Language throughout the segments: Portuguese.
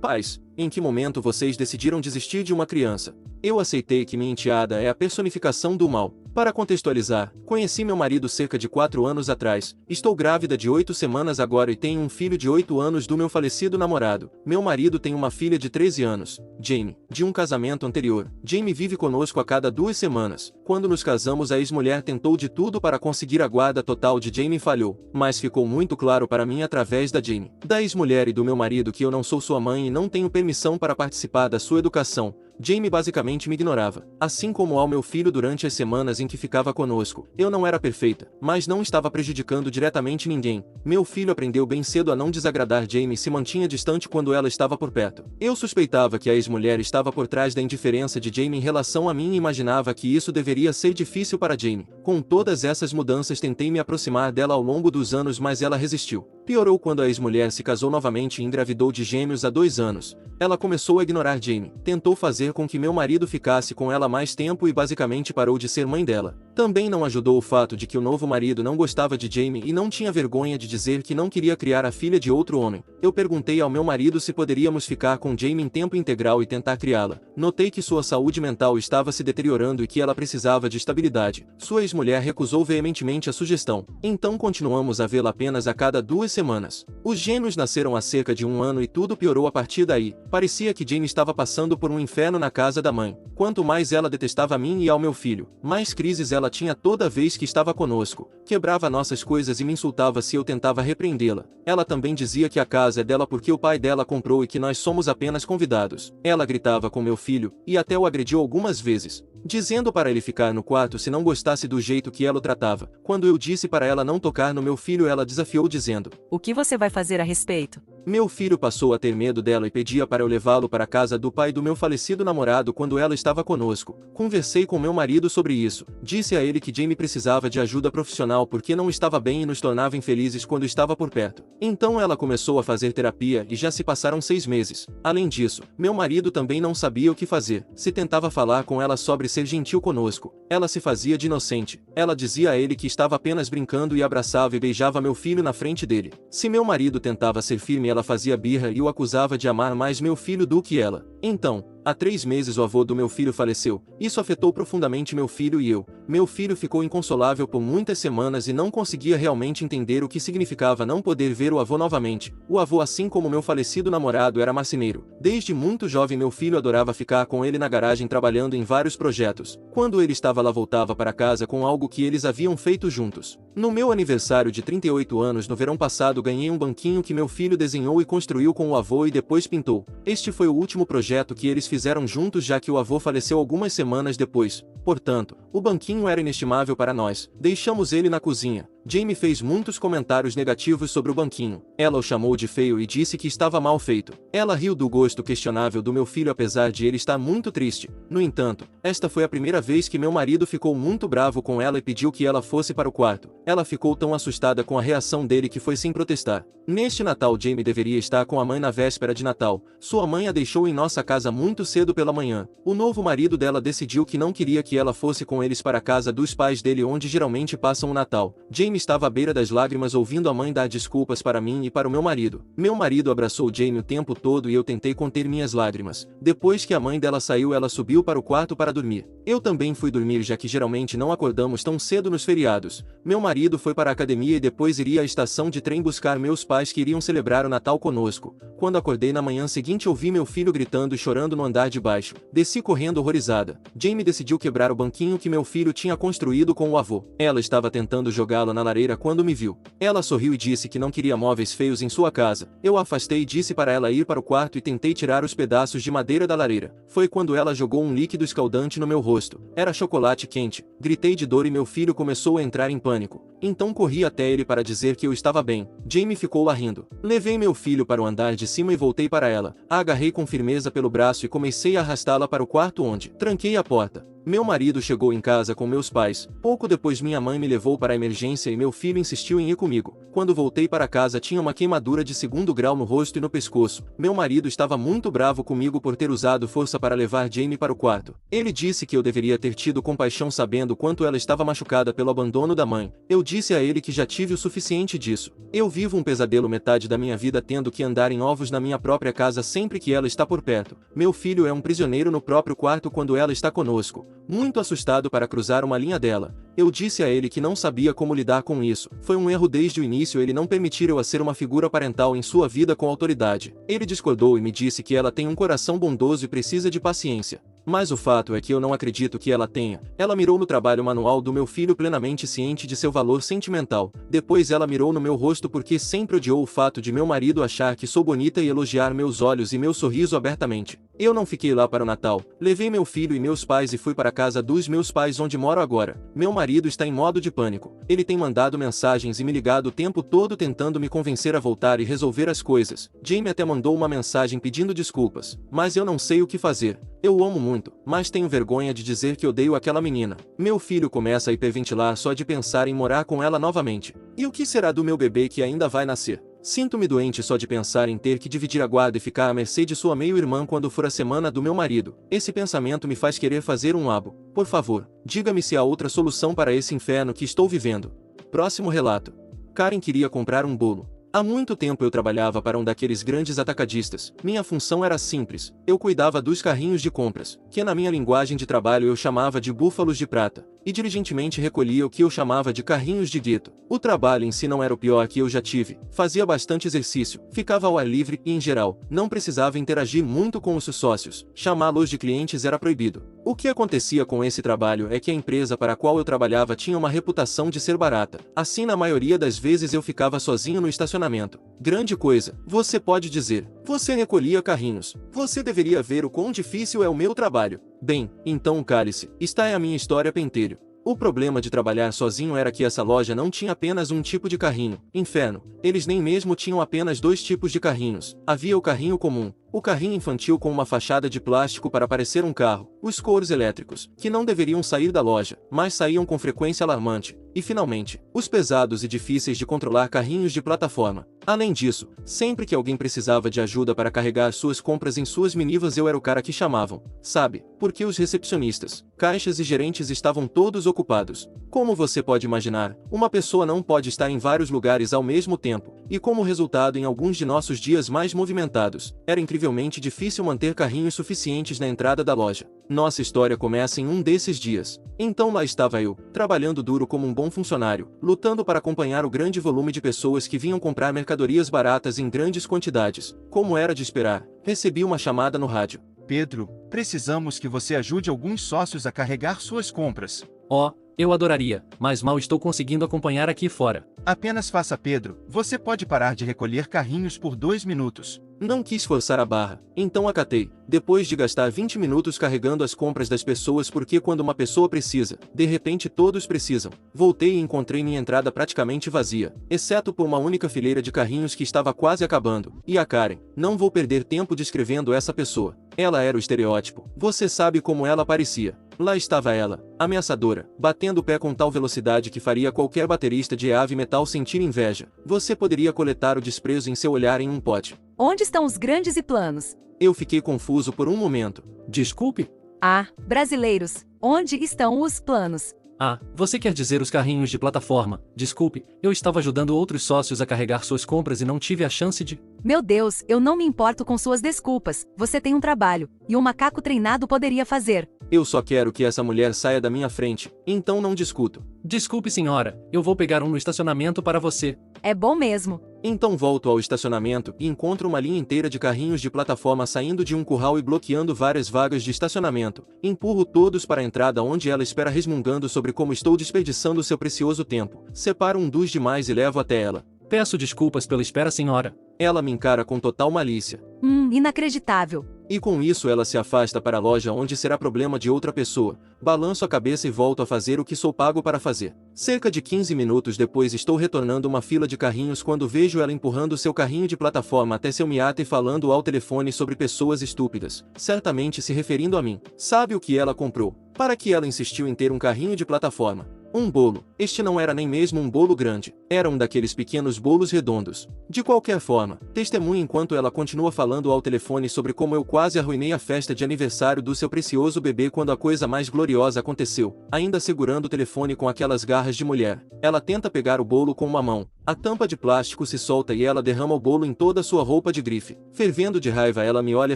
Pais, em que momento vocês decidiram desistir de uma criança? Eu aceitei que minha enteada é a personificação do mal. Para contextualizar, conheci meu marido cerca de 4 anos atrás, estou grávida de 8 semanas agora e tenho um filho de 8 anos do meu falecido namorado. Meu marido tem uma filha de 13 anos, Jamie, de um casamento anterior. Jamie vive conosco a cada 2 semanas. Quando nos casamos, a ex-mulher tentou de tudo para conseguir a guarda total de Jamie e falhou, mas ficou muito claro para mim através da Jamie, da ex-mulher e do meu marido que eu não sou sua mãe e não tenho permissão para participar da sua educação. Jamie basicamente me ignorava, assim como ao meu filho durante as semanas em que ficava conosco. Eu não era perfeita, mas não estava prejudicando diretamente ninguém. Meu filho aprendeu bem cedo a não desagradar Jamie e se mantinha distante quando ela estava por perto. Eu suspeitava que a ex-mulher estava por trás da indiferença de Jamie em relação a mim e imaginava que isso deveria ser difícil para Jamie. Com todas essas mudanças tentei me aproximar dela ao longo dos anos, mas ela resistiu. Piorou quando a ex-mulher se casou novamente e engravidou de gêmeos há 2 anos. Ela começou a ignorar Jamie, tentou fazer com que meu marido ficasse com ela mais tempo e basicamente parou de ser mãe dela. Também não ajudou o fato de que o novo marido não gostava de Jamie e não tinha vergonha de dizer que não queria criar a filha de outro homem. Eu perguntei ao meu marido se poderíamos ficar com Jamie em tempo integral e tentar criá-la. Notei que sua saúde mental estava se deteriorando e que ela precisava de estabilidade. Sua ex-mulher recusou veementemente a sugestão. Então continuamos a vê-la apenas a cada 2 semanas. Os gêmeos nasceram há cerca de 1 ano e tudo piorou a partir daí. Parecia que Jamie estava passando por um inferno na casa da mãe. Quanto mais ela detestava a mim e ao meu filho, mais crises ela tinha toda vez que estava conosco. Quebrava nossas coisas e me insultava se eu tentava repreendê-la. Ela também dizia que a casa é dela porque o pai dela comprou e que nós somos apenas convidados. Ela gritava com meu filho, e até o agrediu algumas vezes, dizendo para ele ficar no quarto se não gostasse do jeito que ela o tratava. Quando eu disse para ela não tocar no meu filho, ela desafiou dizendo: "O que você vai fazer a respeito?" Meu filho passou a ter medo dela e pedia para eu levá-lo para a casa do pai do meu falecido namorado quando ela estava conosco. Conversei com meu marido sobre isso. Disse a ele que Jamie precisava de ajuda profissional porque não estava bem e nos tornava infelizes quando estava por perto. Então ela começou a fazer terapia e já se passaram 6 meses. Além disso, meu marido também não sabia o que fazer. Se tentava falar com ela sobre ser gentil conosco, ela se fazia de inocente. Ela dizia a ele que estava apenas brincando e abraçava e beijava meu filho na frente dele. Se meu marido tentava ser firme, ela fazia birra e o acusava de amar mais meu filho do que ela. Então, há 3 meses o avô do meu filho faleceu. Isso afetou profundamente meu filho e eu. Meu filho ficou inconsolável por muitas semanas e não conseguia realmente entender o que significava não poder ver o avô novamente. O avô, assim como meu falecido namorado, era marceneiro. Desde muito jovem meu filho adorava ficar com ele na garagem trabalhando em vários projetos. Quando ele estava lá, voltava para casa com algo que eles haviam feito juntos. No meu aniversário de 38 anos no verão passado, ganhei um banquinho que meu filho desenhou e construiu com o avô e depois pintou. Este foi o último projeto que eles fizeram juntos, já que o avô faleceu algumas semanas depois. Portanto, o banquinho era inestimável para nós. Deixamos ele na cozinha. Jamie fez muitos comentários negativos sobre o banquinho. Ela o chamou de feio e disse que estava mal feito. Ela riu do gosto questionável do meu filho apesar de ele estar muito triste. No entanto, esta foi a primeira vez que meu marido ficou muito bravo com ela e pediu que ela fosse para o quarto. Ela ficou tão assustada com a reação dele que foi sem protestar. Neste Natal, Jamie deveria estar com a mãe na véspera de Natal. Sua mãe a deixou em nossa casa muito cedo pela manhã. O novo marido dela decidiu que não queria que ela fosse com eles para a casa dos pais dele, onde geralmente passam o Natal. Jamie estava à beira das lágrimas ouvindo a mãe dar desculpas para mim e para o meu marido. Meu marido abraçou Jamie o tempo todo e eu tentei conter minhas lágrimas. Depois que a mãe dela saiu, ela subiu para o quarto para dormir. Eu também fui dormir, já que geralmente não acordamos tão cedo nos feriados. Meu marido foi para a academia e depois iria à estação de trem buscar meus pais que iriam celebrar o Natal conosco. Quando acordei na manhã seguinte, ouvi meu filho gritando e chorando no andar de baixo. Desci correndo horrorizada. Jamie decidiu quebrar o banquinho que meu filho tinha construído com o avô. Ela estava tentando jogá-lo na lareira quando me viu. Ela sorriu e disse que não queria móveis feios em sua casa. Eu a afastei e disse para ela ir para o quarto e tentei tirar os pedaços de madeira da lareira. Foi quando ela jogou um líquido escaldante no meu rosto. Era chocolate quente. Gritei de dor e meu filho começou a entrar em pânico. Então corri até ele para dizer que eu estava bem. Jamie ficou lá rindo. Levei meu filho para o andar de cima e voltei para ela. A agarrei com firmeza pelo braço e comecei a arrastá-la para o quarto, onde tranquei a porta. Meu marido chegou em casa com meus pais. Pouco depois minha mãe me levou para a emergência e meu filho insistiu em ir comigo. Quando voltei para casa tinha uma queimadura de 2º grau no rosto e no pescoço. Meu marido estava muito bravo comigo por ter usado força para levar Jamie para o quarto. Ele disse que eu deveria ter tido compaixão sabendo quanto ela estava machucada pelo abandono da mãe. Eu disse a ele que já tive o suficiente disso. Eu vivo um pesadelo metade da minha vida tendo que andar em ovos na minha própria casa sempre que ela está por perto. Meu filho é um prisioneiro no próprio quarto quando ela está conosco. Muito assustado para cruzar uma linha dela. Eu disse a ele que não sabia como lidar com isso. Foi um erro desde o início ele não permitir eu a ser uma figura parental em sua vida com autoridade. Ele discordou e me disse que ela tem um coração bondoso e precisa de paciência. Mas o fato é que eu não acredito que ela tenha. Ela mirou no trabalho manual do meu filho plenamente ciente de seu valor sentimental. Depois ela mirou no meu rosto porque sempre odiou o fato de meu marido achar que sou bonita e elogiar meus olhos e meu sorriso abertamente. Eu não fiquei lá para o Natal. Levei meu filho e meus pais e fui para a casa dos meus pais onde moro agora. Meu marido está em modo de pânico. Ele tem mandado mensagens e me ligado o tempo todo tentando me convencer a voltar e resolver as coisas. Jamie até mandou uma mensagem pedindo desculpas. Mas eu não sei o que fazer. Eu o amo muito, mas tenho vergonha de dizer que odeio aquela menina. Meu filho começa a hiperventilar só de pensar em morar com ela novamente. E o que será do meu bebê que ainda vai nascer? Sinto-me doente só de pensar em ter que dividir a guarda e ficar à mercê de sua meio-irmã quando for a semana do meu marido. Esse pensamento me faz querer fazer um abo. Por favor, diga-me se há outra solução para esse inferno que estou vivendo. Próximo relato. Karen queria comprar um bolo. Há muito tempo eu trabalhava para um daqueles grandes atacadistas. Minha função era simples. Eu cuidava dos carrinhos de compras, que na minha linguagem de trabalho eu chamava de búfalos de prata, e diligentemente recolhia o que eu chamava de carrinhos de gueto. O trabalho em si não era o pior que eu já tive. Fazia bastante exercício, ficava ao ar livre e, em geral, não precisava interagir muito com os sócios. Chamá-los de clientes era proibido. O que acontecia com esse trabalho é que a empresa para a qual eu trabalhava tinha uma reputação de ser barata. Assim, na maioria das vezes eu ficava sozinho no estacionamento. Grande coisa, você pode dizer. Você recolhia carrinhos. Você deveria ver o quão difícil é o meu trabalho. Bem, então cale-se. Esta é a minha história pentelho. O problema de trabalhar sozinho era que essa loja não tinha apenas um tipo de carrinho. Inferno. Eles nem mesmo tinham apenas dois tipos de carrinhos. Havia o carrinho comum, o carrinho infantil com uma fachada de plástico para parecer um carro, os couros elétricos, que não deveriam sair da loja, mas saíam com frequência alarmante, e finalmente, os pesados e difíceis de controlar carrinhos de plataforma. Além disso, sempre que alguém precisava de ajuda para carregar suas compras em suas minivans eu era o cara que chamavam, sabe? Porque os recepcionistas, caixas e gerentes estavam todos ocupados. Como você pode imaginar, uma pessoa não pode estar em vários lugares ao mesmo tempo, e como resultado em alguns de nossos dias mais movimentados, era incrivelmente difícil manter carrinhos suficientes na entrada da loja. Nossa história começa em um desses dias. Então lá estava eu, trabalhando duro como um bom funcionário, lutando para acompanhar o grande volume de pessoas que vinham comprar mercadorias baratas em grandes quantidades. Como era de esperar, recebi uma chamada no rádio. Pedro, precisamos que você ajude alguns sócios a carregar suas compras. Oh, eu adoraria, mas mal estou conseguindo acompanhar aqui fora. Apenas faça, Pedro. Você pode parar de recolher carrinhos por 2 minutos. Não quis forçar a barra, então acatei, depois de gastar 20 minutos carregando as compras das pessoas porque quando uma pessoa precisa, de repente todos precisam. Voltei e encontrei minha entrada praticamente vazia, exceto por uma única fileira de carrinhos que estava quase acabando. E a Karen, não vou perder tempo descrevendo essa pessoa. Ela era o estereótipo. Você sabe como ela parecia. Lá estava ela, ameaçadora, batendo o pé com tal velocidade que faria qualquer baterista de heavy metal sentir inveja. Você poderia coletar o desprezo em seu olhar em um pote. Onde estão os grandes e planos? Eu fiquei confuso por um momento. Desculpe? Ah, brasileiros, onde estão os planos? Ah, você quer dizer os carrinhos de plataforma. Desculpe, eu estava ajudando outros sócios a carregar suas compras e não tive a chance de... Meu Deus, eu não me importo com suas desculpas. Você tem um trabalho, e um macaco treinado poderia fazer. Eu só quero que essa mulher saia da minha frente, então não discuto. Desculpe, senhora, eu vou pegar um no estacionamento para você. É bom mesmo. Então volto ao estacionamento e encontro uma linha inteira de carrinhos de plataforma saindo de um curral e bloqueando várias vagas de estacionamento. Empurro todos para a entrada onde ela espera resmungando sobre como estou desperdiçando seu precioso tempo. Separo um dos demais e levo até ela. Peço desculpas pela espera, senhora. Ela me encara com total malícia. Inacreditável. E com isso ela se afasta para a loja onde será problema de outra pessoa. Balanço a cabeça e volto a fazer o que sou pago para fazer. Cerca de 15 minutos depois estou retornando uma fila de carrinhos quando vejo ela empurrando seu carrinho de plataforma até seu Miata e falando ao telefone sobre pessoas estúpidas, certamente se referindo a mim. Sabe o que ela comprou? Para que ela insistiu em ter um carrinho de plataforma? Um bolo. Este não era nem mesmo um bolo grande. Era um daqueles pequenos bolos redondos. De qualquer forma, testemunha enquanto ela continua falando ao telefone sobre como eu quase arruinei a festa de aniversário do seu precioso bebê quando a coisa mais gloriosa aconteceu, ainda segurando o telefone com aquelas garras de mulher. Ela tenta pegar o bolo com uma mão. A tampa de plástico se solta e ela derrama o bolo em toda a sua roupa de grife. Fervendo de raiva, ela me olha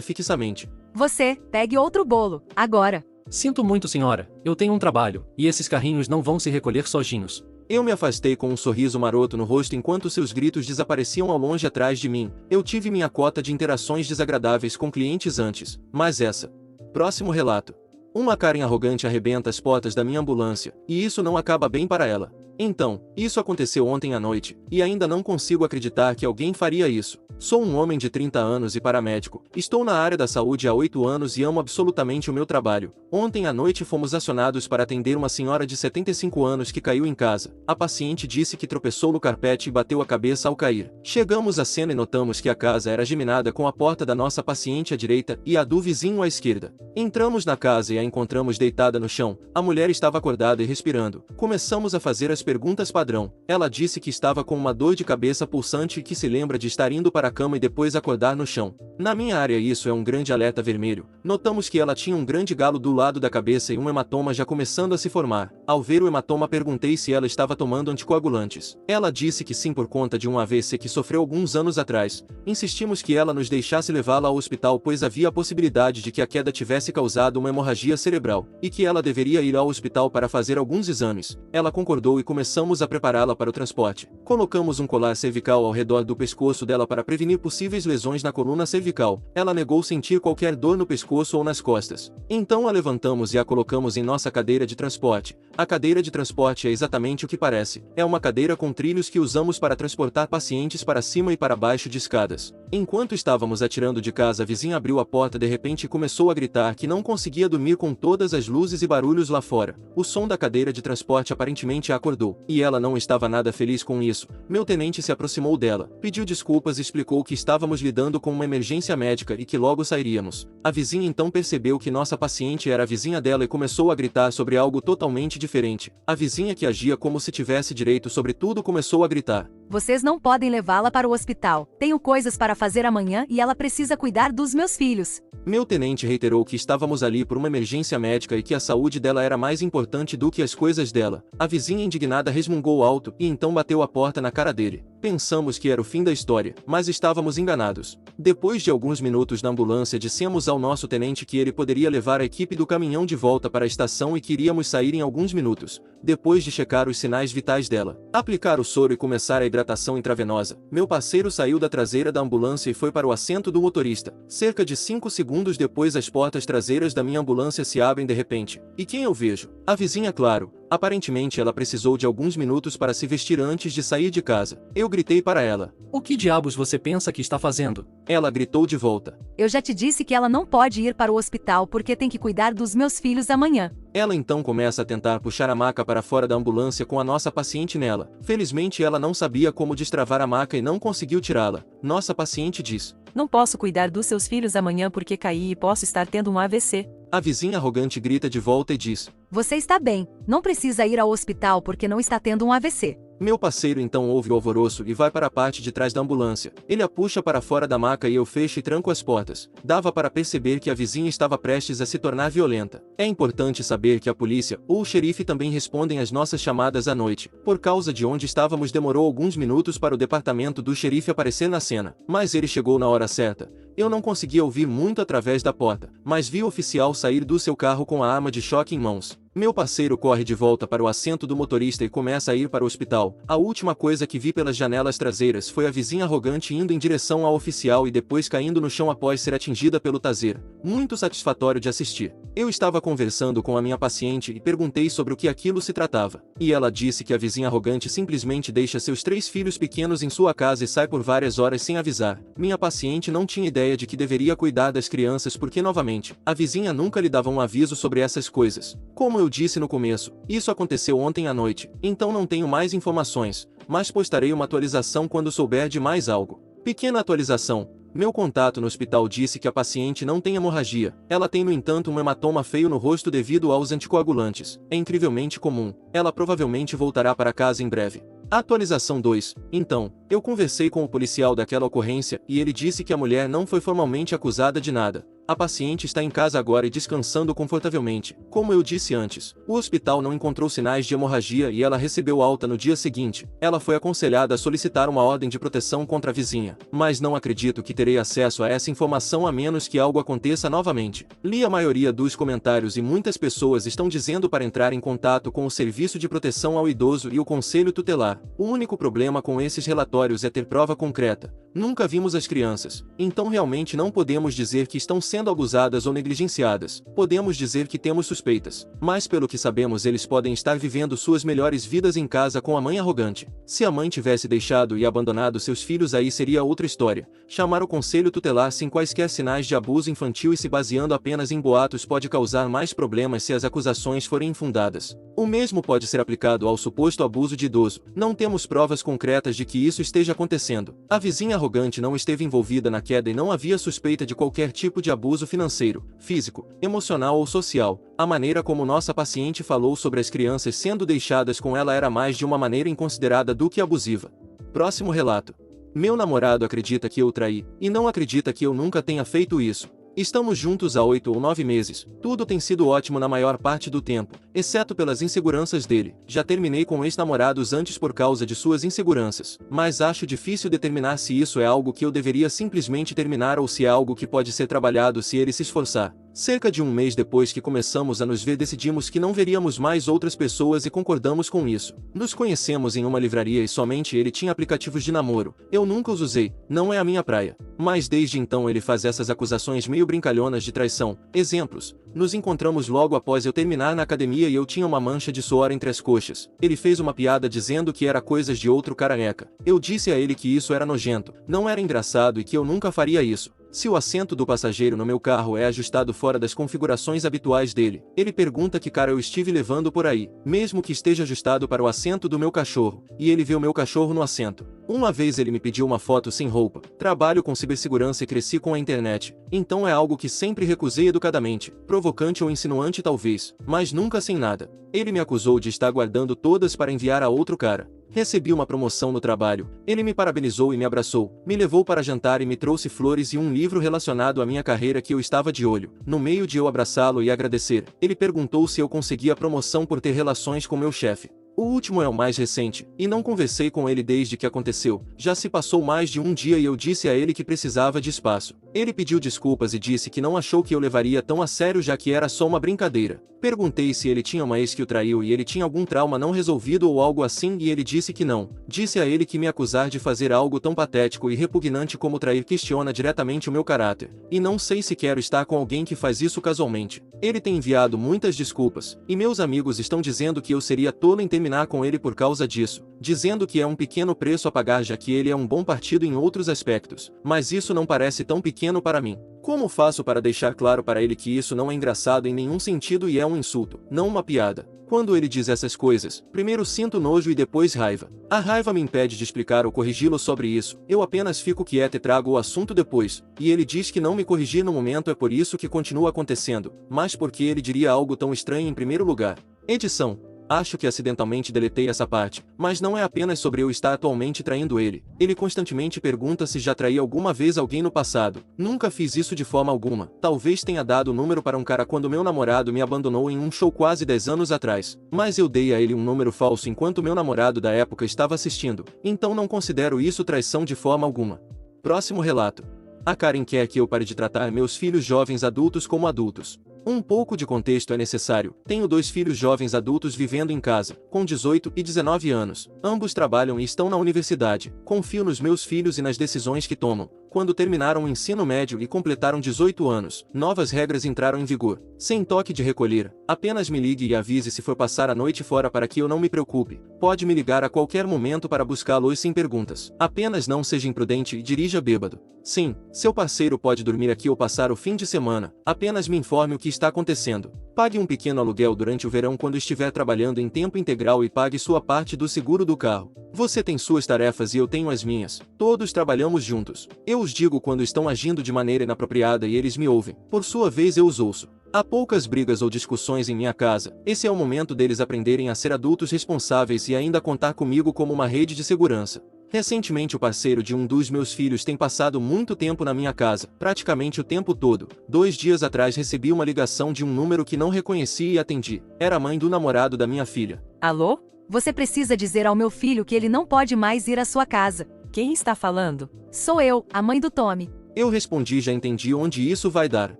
fixamente. Você, pegue outro bolo, agora. Sinto muito, senhora. Eu tenho um trabalho, e esses carrinhos não vão se recolher sozinhos. Eu me afastei com um sorriso maroto no rosto enquanto seus gritos desapareciam ao longe atrás de mim. Eu tive minha cota de interações desagradáveis com clientes antes, mas essa. Próximo relato. Uma Karen arrogante arrebenta as portas da minha ambulância, e isso não acaba bem para ela. Então, isso aconteceu ontem à noite, e ainda não consigo acreditar que alguém faria isso. Sou um homem de 30 anos e paramédico. Estou na área da saúde há 8 anos e amo absolutamente o meu trabalho. Ontem à noite fomos acionados para atender uma senhora de 75 anos que caiu em casa. A paciente disse que tropeçou no carpete e bateu a cabeça ao cair. Chegamos à cena e notamos que a casa era geminada com a porta da nossa paciente à direita e a do vizinho à esquerda. Entramos na casa e a encontramos deitada no chão. A mulher estava acordada e respirando. Começamos a fazer as perguntas padrão. Ela disse que estava com uma dor de cabeça pulsante e que se lembra de estar indo para a cama e depois acordar no chão. Na minha área isso é um grande alerta vermelho. Notamos que ela tinha um grande galo do lado da cabeça e um hematoma já começando a se formar. Ao ver o hematoma, perguntei se ela estava tomando anticoagulantes. Ela disse que sim, por conta de um AVC que sofreu alguns anos atrás. Insistimos que ela nos deixasse levá-la ao hospital, pois havia a possibilidade de que a queda tivesse causado uma hemorragia cerebral, e que ela deveria ir ao hospital para fazer alguns exames. Ela concordou e começamos a prepará-la para o transporte. Colocamos um colar cervical ao redor do pescoço dela para prevenir possíveis lesões na coluna cervical. Ela negou sentir qualquer dor no pescoço ou nas costas. Então a levantamos e a colocamos em nossa cadeira de transporte. A cadeira de transporte é exatamente o que parece. É uma cadeira com trilhos que usamos para transportar pacientes para cima e para baixo de escadas. Enquanto estávamos atirando de casa, a vizinha abriu a porta de repente e começou a gritar que não conseguia dormir com todas as luzes e barulhos lá fora. O som da cadeira de transporte aparentemente a acordou, e ela não estava nada feliz com isso. Meu tenente se aproximou dela, pediu desculpas e explicou que estávamos lidando com uma emergência médica e que logo sairíamos. A vizinha então percebeu que nossa paciente era a vizinha dela e começou a gritar sobre algo totalmente diferente. A vizinha, que agia como se tivesse direito sobre tudo, começou a gritar: Vocês não podem levá-la para o hospital. Tenho coisas para fazer amanhã e ela precisa cuidar dos meus filhos. Meu tenente reiterou que estávamos ali por uma emergência médica e que a saúde dela era mais importante do que as coisas dela. A vizinha indignada resmungou alto e então bateu a porta na cara dele. Pensamos que era o fim da história, mas estávamos enganados. Depois de alguns minutos na ambulância, dissemos ao nosso tenente que ele poderia levar a equipe do caminhão de volta para a estação e que iríamos sair em alguns minutos, depois de checar os sinais vitais dela, aplicar o soro e começar a hidratação intravenosa. Meu parceiro saiu da traseira da ambulância e foi para o assento do motorista. Cerca de 5 segundos depois, as portas traseiras da minha ambulância se abrem de repente. E quem eu vejo? A vizinha, claro. Aparentemente ela precisou de alguns minutos para se vestir antes de sair de casa. Eu gritei para ela: O que diabos você pensa que está fazendo? Ela gritou de volta: Eu já te disse que ela não pode ir para o hospital porque tem que cuidar dos meus filhos amanhã. Ela então começa a tentar puxar a maca para fora da ambulância com a nossa paciente nela. Felizmente ela não sabia como destravar a maca e não conseguiu tirá-la. Nossa paciente diz: Não posso cuidar dos seus filhos amanhã porque caí e posso estar tendo um AVC. A vizinha arrogante grita de volta e diz: Você está bem, não precisa ir ao hospital porque não está tendo um AVC. Meu parceiro então ouve o alvoroço e vai para a parte de trás da ambulância. Ele a puxa para fora da maca e eu fecho e tranco as portas. Dava para perceber que a vizinha estava prestes a se tornar violenta. É importante saber que a polícia ou o xerife também respondem às nossas chamadas à noite. Por causa de onde estávamos, demorou alguns minutos para o departamento do xerife aparecer na cena, mas ele chegou na hora certa. Eu não conseguia ouvir muito através da porta, mas vi o oficial sair do seu carro com a arma de choque em mãos. Meu parceiro corre de volta para o assento do motorista e começa a ir para o hospital. A última coisa que vi pelas janelas traseiras foi a vizinha arrogante indo em direção ao oficial e depois caindo no chão após ser atingida pelo taser. Muito satisfatório de assistir. Eu estava conversando com a minha paciente e perguntei sobre o que aquilo se tratava. E ela disse que a vizinha arrogante simplesmente deixa seus 3 filhos pequenos em sua casa e sai por várias horas sem avisar. Minha paciente não tinha ideia de que deveria cuidar das crianças porque, novamente, a vizinha nunca lhe dava um aviso sobre essas coisas. Como eu disse no começo, isso aconteceu ontem à noite, então não tenho mais informações, mas postarei uma atualização quando souber de mais algo. Pequena atualização: Meu contato no hospital disse que a paciente não tem hemorragia. Ela tem, no entanto, um hematoma feio no rosto devido aos anticoagulantes. É incrivelmente comum. Ela provavelmente voltará para casa em breve. Atualização 2. Então, eu conversei com o policial daquela ocorrência e ele disse que a mulher não foi formalmente acusada de nada. A paciente está em casa agora e descansando confortavelmente. Como eu disse antes, o hospital não encontrou sinais de hemorragia e ela recebeu alta no dia seguinte. Ela foi aconselhada a solicitar uma ordem de proteção contra a vizinha, mas não acredito que terei acesso a essa informação a menos que algo aconteça novamente. Li a maioria dos comentários e muitas pessoas estão dizendo para entrar em contato com o Serviço de Proteção ao Idoso e o Conselho Tutelar. O único problema com esses relatórios é ter prova concreta. Nunca vimos as crianças, então realmente não podemos dizer que estão sendo abusadas ou negligenciadas. Podemos dizer que temos suspeitas, mas pelo que sabemos eles podem estar vivendo suas melhores vidas em casa com a mãe arrogante. Se a mãe tivesse deixado e abandonado seus filhos, aí seria outra história. Chamar o conselho tutelar sem quaisquer sinais de abuso infantil e se baseando apenas em boatos pode causar mais problemas se as acusações forem infundadas. O mesmo pode ser aplicado ao suposto abuso de idoso. Não temos provas concretas de que isso esteja acontecendo. A vizinha arrogante não esteve envolvida na queda e não havia suspeita de qualquer tipo de abuso financeiro, físico, emocional ou social. A maneira como nossa paciente falou sobre as crianças sendo deixadas com ela era mais de uma maneira inconsiderada do que abusiva. Próximo relato. Meu namorado acredita que eu o traí, e não acredita que eu nunca tenha feito isso. Estamos juntos há 8 ou 9 meses. Tudo tem sido ótimo na maior parte do tempo, exceto pelas inseguranças dele. Já terminei com ex-namorados antes por causa de suas inseguranças, mas acho difícil determinar se isso é algo que eu deveria simplesmente terminar ou se é algo que pode ser trabalhado se ele se esforçar. Cerca de um mês depois que começamos a nos ver, decidimos que não veríamos mais outras pessoas e concordamos com isso. Nos conhecemos em uma livraria e somente ele tinha aplicativos de namoro. Eu nunca os usei, não é a minha praia. Mas desde então ele faz essas acusações meio brincalhonas de traição. Exemplos: nos encontramos logo após eu terminar na academia e eu tinha uma mancha de suor entre as coxas. Ele fez uma piada dizendo que era coisas de outro careca. Eu disse a ele que isso era nojento, não era engraçado e que eu nunca faria isso. Se o assento do passageiro no meu carro é ajustado fora das configurações habituais dele, ele pergunta que cara eu estive levando por aí, mesmo que esteja ajustado para o assento do meu cachorro, e ele vê o meu cachorro no assento. Uma vez ele me pediu uma foto sem roupa. Trabalho com cibersegurança e cresci com a internet, então é algo que sempre recusei educadamente, provocante ou insinuante talvez, mas nunca sem nada. Ele me acusou de estar guardando todas para enviar a outro cara. Recebi uma promoção no trabalho. Ele me parabenizou e me abraçou, me levou para jantar e me trouxe flores e um livro relacionado à minha carreira que eu estava de olho. No meio de eu abraçá-lo e agradecer, ele perguntou se eu conseguia a promoção por ter relações com meu chefe. O último é o mais recente, e não conversei com ele desde que aconteceu. Já se passou mais de um dia e eu disse a ele que precisava de espaço. Ele pediu desculpas e disse que não achou que eu levaria tão a sério, já que era só uma brincadeira. Perguntei se ele tinha uma ex que o traiu e ele tinha algum trauma não resolvido ou algo assim e ele disse que não. Disse a ele que me acusar de fazer algo tão patético e repugnante como trair questiona diretamente o meu caráter. E não sei se quero estar com alguém que faz isso casualmente. Ele tem enviado muitas desculpas, e meus amigos estão dizendo que eu seria tolo em terminar com ele por causa disso, dizendo que é um pequeno preço a pagar já que ele é um bom partido em outros aspectos, mas isso não parece tão pequeno para mim. Como faço para deixar claro para ele que isso não é engraçado em nenhum sentido e é um insulto, não uma piada? Quando ele diz essas coisas, primeiro sinto nojo e depois raiva. A raiva me impede de explicar ou corrigi-lo sobre isso, eu apenas fico quieto e trago o assunto depois, e ele diz que não me corrigir no momento é por isso que continua acontecendo, mas porque ele diria algo tão estranho em primeiro lugar. Edição. Acho que acidentalmente deletei essa parte, mas não é apenas sobre eu estar atualmente traindo ele. Ele constantemente pergunta se já traí alguma vez alguém no passado. Nunca fiz isso de forma alguma. Talvez tenha dado o número para um cara quando meu namorado me abandonou em um show quase 10 anos atrás. Mas eu dei a ele um número falso enquanto meu namorado da época estava assistindo. Então não considero isso traição de forma alguma. Próximo relato. A Karen quer que eu pare de tratar meus filhos jovens adultos como adultos. Um pouco de contexto é necessário. Tenho 2 filhos jovens adultos vivendo em casa, com 18 e 19 anos. Ambos trabalham e estão na universidade. Confio nos meus filhos e nas decisões que tomam. Quando terminaram o ensino médio e completaram 18 anos, novas regras entraram em vigor. Sem toque de recolher, apenas me ligue e avise se for passar a noite fora para que eu não me preocupe. Pode me ligar a qualquer momento para buscá-los sem perguntas. Apenas não seja imprudente e dirija bêbado. Sim, seu parceiro pode dormir aqui ou passar o fim de semana. Apenas me informe o que está acontecendo. Pague um pequeno aluguel durante o verão quando estiver trabalhando em tempo integral e pague sua parte do seguro do carro. Você tem suas tarefas e eu tenho as minhas. Todos trabalhamos juntos. Eu os digo quando estão agindo de maneira inapropriada e eles me ouvem. Por sua vez eu os ouço. Há poucas brigas ou discussões em minha casa. Esse é o momento deles aprenderem a ser adultos responsáveis e ainda contar comigo como uma rede de segurança. Recentemente o parceiro de um dos meus filhos tem passado muito tempo na minha casa, praticamente o tempo todo. 2 dias atrás recebi uma ligação de um número que não reconheci e atendi. Era a mãe do namorado da minha filha. Alô? Você precisa dizer ao meu filho que ele não pode mais ir à sua casa. Quem está falando? Sou eu, a mãe do Tommy. Eu respondi, já entendi onde isso vai dar.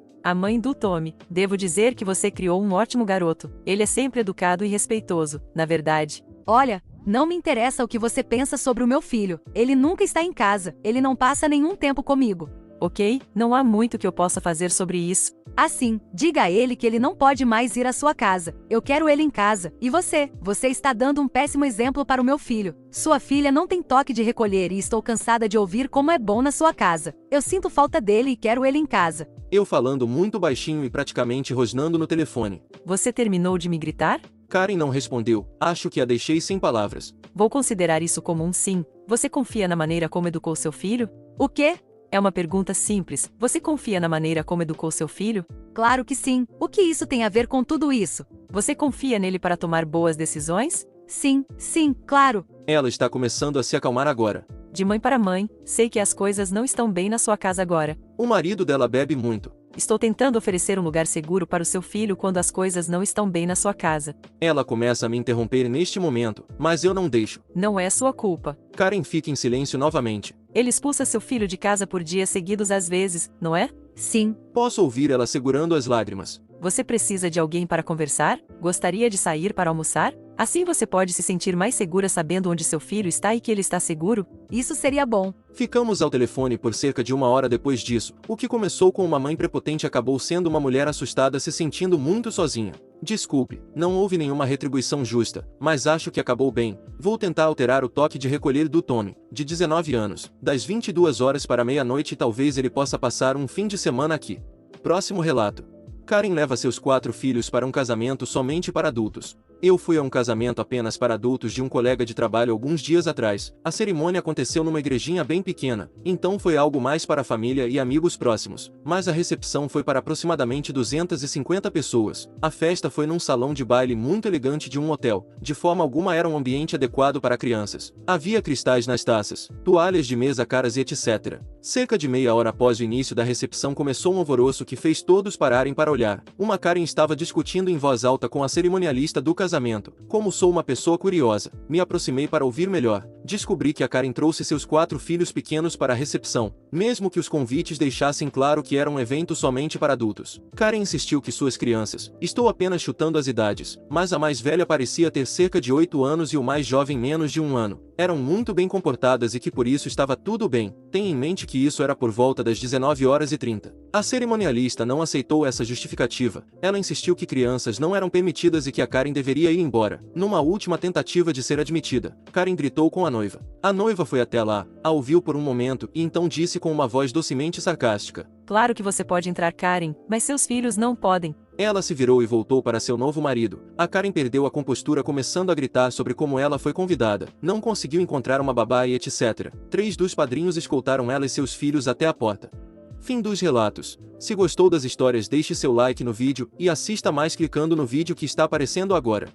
A mãe do Tommy. Devo dizer que você criou um ótimo garoto. Ele é sempre educado e respeitoso, na verdade. Olha, não me interessa o que você pensa sobre o meu filho. Ele nunca está em casa. Ele não passa nenhum tempo comigo. Ok, não há muito que eu possa fazer sobre isso. Assim, diga a ele que ele não pode mais ir à sua casa. Eu quero ele em casa. E você? Você está dando um péssimo exemplo para o meu filho. Sua filha não tem toque de recolher e estou cansada de ouvir como é bom na sua casa. Eu sinto falta dele e quero ele em casa. Eu falando muito baixinho e praticamente rosnando no telefone. Você terminou de me gritar? Karen não respondeu. Acho que a deixei sem palavras. Vou considerar isso como um sim. Você confia na maneira como educou seu filho? O quê? É uma pergunta simples. Você confia na maneira como educou seu filho? Claro que sim. O que isso tem a ver com tudo isso? Você confia nele para tomar boas decisões? Sim, claro. Ela está começando a se acalmar agora. De mãe para mãe, sei que as coisas não estão bem na sua casa agora. O marido dela bebe muito. Estou tentando oferecer um lugar seguro para o seu filho quando as coisas não estão bem na sua casa. Ela começa a me interromper neste momento, mas eu não deixo. Não é sua culpa. Karen fica em silêncio novamente. Ele expulsa seu filho de casa por dias seguidos às vezes, não é? Sim. Posso ouvir ela segurando as lágrimas. Você precisa de alguém para conversar? Gostaria de sair para almoçar? Assim você pode se sentir mais segura sabendo onde seu filho está e que ele está seguro? Isso seria bom. Ficamos ao telefone por cerca de 1 hora depois disso. O que começou com uma mãe prepotente acabou sendo uma mulher assustada se sentindo muito sozinha. Desculpe, não houve nenhuma retribuição justa, mas acho que acabou bem. Vou tentar alterar o toque de recolher do Tommy, de 19 anos, das 22 horas para meia-noite e talvez ele possa passar um fim de semana aqui. Próximo relato. Karen leva seus 4 filhos para um casamento somente para adultos. Eu fui a um casamento apenas para adultos de um colega de trabalho alguns dias atrás. A cerimônia aconteceu numa igrejinha bem pequena, então foi algo mais para a família e amigos próximos. Mas a recepção foi para aproximadamente 250 pessoas. A festa foi num salão de baile muito elegante de um hotel. De forma alguma era um ambiente adequado para crianças. Havia cristais nas taças, toalhas de mesa caras e etc. Cerca de meia hora após o início da recepção começou um alvoroço que fez todos pararem para olhar. Uma Karen estava discutindo em voz alta com a cerimonialista do casamento. Como sou uma pessoa curiosa, me aproximei para ouvir melhor. Descobri que a Karen trouxe seus 4 filhos pequenos para a recepção, mesmo que os convites deixassem claro que era um evento somente para adultos. Karen insistiu que suas crianças, estou apenas chutando as idades, mas a mais velha parecia ter cerca de 8 anos e o mais jovem menos de 1 ano, eram muito bem comportadas e que por isso estava tudo bem. Tenha em mente que isso era por volta das 19h30. A cerimonialista não aceitou essa justificativa. Ela insistiu que crianças não eram permitidas e que a Karen deveria ir embora. Numa última tentativa de ser admitida, Karen gritou com a noiva. A noiva foi até lá, a ouviu por um momento e então disse com uma voz docemente sarcástica: Claro que você pode entrar, Karen, mas seus filhos não podem. Ela se virou e voltou para seu novo marido. A Karen perdeu a compostura começando a gritar sobre como ela foi convidada, não conseguiu encontrar uma babá e etc. 3 dos padrinhos escoltaram ela e seus filhos até a porta. Fim dos relatos. Se gostou das histórias, deixe seu like no vídeo e assista mais clicando no vídeo que está aparecendo agora.